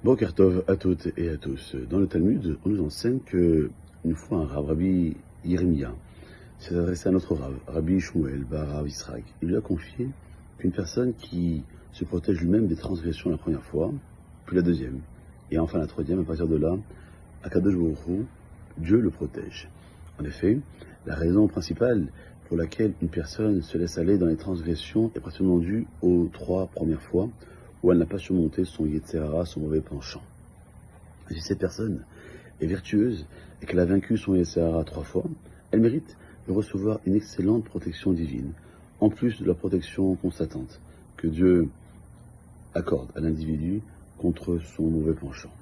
Boker Tov à toutes et à tous. Dans le Talmud, on nous enseigne que une fois un Rav, Rabbi Yirmiya, s'est adressé à notre Rav, Rabbi Shmuel, Rav Israq. Il lui a confié qu'une personne qui se protège lui-même des transgressions la première fois, puis la deuxième, et enfin la troisième, à partir de là, Akadosh Baruch Hu, Dieu le protège. En effet, la raison principale pour laquelle une personne se laisse aller dans les transgressions est principalement due aux 3 premières fois où elle n'a pas surmonté son Yetzer Hara, son mauvais penchant. Et si cette personne est vertueuse et qu'elle a vaincu son Yetzer Hara 3 fois, elle mérite de recevoir une excellente protection divine, en plus de la protection constatante que Dieu accorde à l'individu contre son mauvais penchant.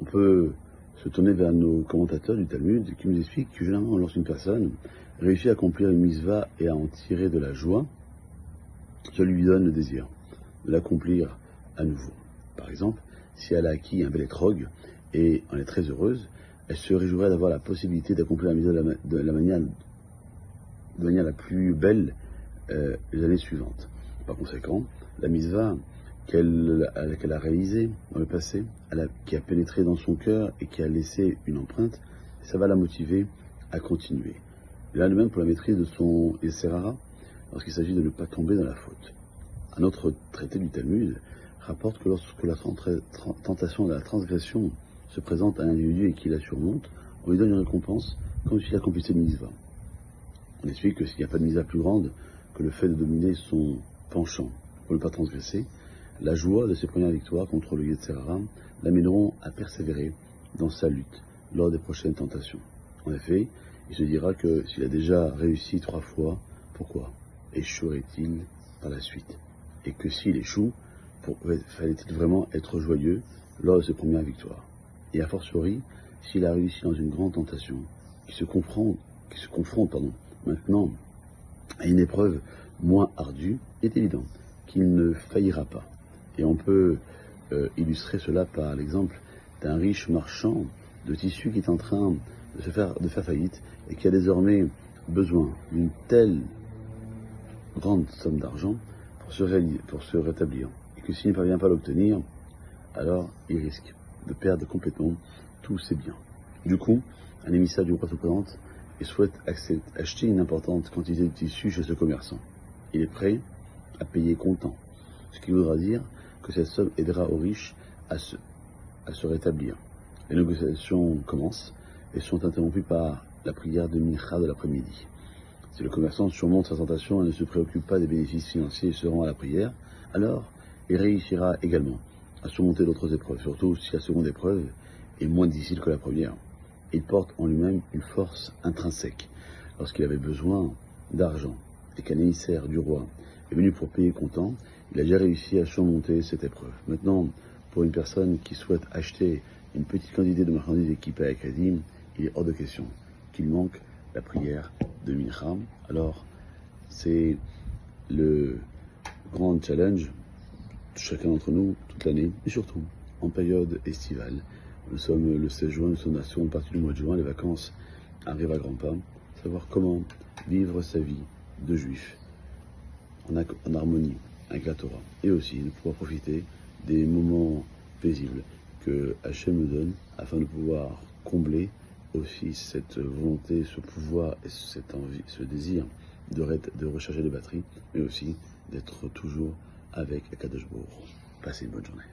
On peut se tourner vers nos commentateurs du Talmud qui nous expliquent que généralement lorsqu'une personne réussit à accomplir une mitzvah et à en tirer de la joie, ça lui donne le désir de l'accomplir à nouveau. Par exemple, si elle a acquis un bel étrog et en est très heureuse, elle se réjouirait d'avoir la possibilité d'accomplir la mitzvah de la manière la plus belle les années suivantes. Par conséquent, la mitzvah qu'elle a réalisée dans le passé, qui a pénétré dans son cœur et qui a laissé une empreinte, ça va la motiver à continuer. Il a le même pour la maîtrise de son Yetzer Hara, lorsqu'il s'agit de ne pas tomber dans la faute. Un autre traité du Talmud rapporte que lorsque la tentation de la transgression se présente à l'individu et qu'il la surmonte, on lui donne une récompense comme s'il accomplissait une mitzvah. On explique que s'il n'y a pas de mitzvah plus grande que le fait de dominer son penchant pour ne pas transgresser, la joie de ses premières victoires contre le Yetzer Hara l'amèneront à persévérer dans sa lutte lors des prochaines tentations. En effet, il se dira que s'il a déjà réussi 3 fois, pourquoi échouerait-il par la suite? Et que s'il échoue, fallait-il vraiment être joyeux lors de ses premières victoires? Et a fortiori, s'il a réussi dans une grande tentation, qui se confronte maintenant à une épreuve moins ardue, il est évident qu'il ne faillira pas. Et on peut illustrer cela par l'exemple d'un riche marchand de tissus qui est en train de faire faillite et qui a désormais besoin d'une telle grande somme d'argent pour se rétablir. Et que s'il ne parvient pas à l'obtenir, alors il risque de perdre complètement tous ses biens. Du coup, un émissaire du roi se présente et souhaite acheter une importante quantité de tissus chez ce commerçant. Il est prêt à payer comptant, ce qui voudra dire que cette somme aidera aux riches à se rétablir. Les négociations commencent et sont interrompues par la prière de Mincha de l'après-midi. Si le commerçant surmonte sa tentation et ne se préoccupe pas des bénéfices financiers et se rend à la prière, alors il réussira également à surmonter d'autres épreuves, surtout si la seconde épreuve est moins difficile que la première. Il porte en lui-même une force intrinsèque. Lorsqu'il avait besoin d'argent et qu'un émissaire du roi est venu pour payer comptant, il a déjà réussi à surmonter cette épreuve. Maintenant, pour une personne qui souhaite acheter une petite quantité de marchandises équipées avec crédit, il est hors de question qu'il manque la prière de Mincha. Alors, c'est le grand challenge de chacun d'entre nous toute l'année, et surtout en période estivale. Nous sommes le 16 juin, nous sommes dans la seconde partie du mois de juin, les vacances arrivent à grands pas. Savoir comment vivre sa vie de juif en harmonie avec la Torah, et aussi de pouvoir profiter des moments paisibles que Hachem nous donne afin de pouvoir combler aussi cette volonté, ce pouvoir et cette envie, ce désir de recharger les batteries, mais aussi d'être toujours avec Akadosh Baruch Hu. Passez une bonne journée.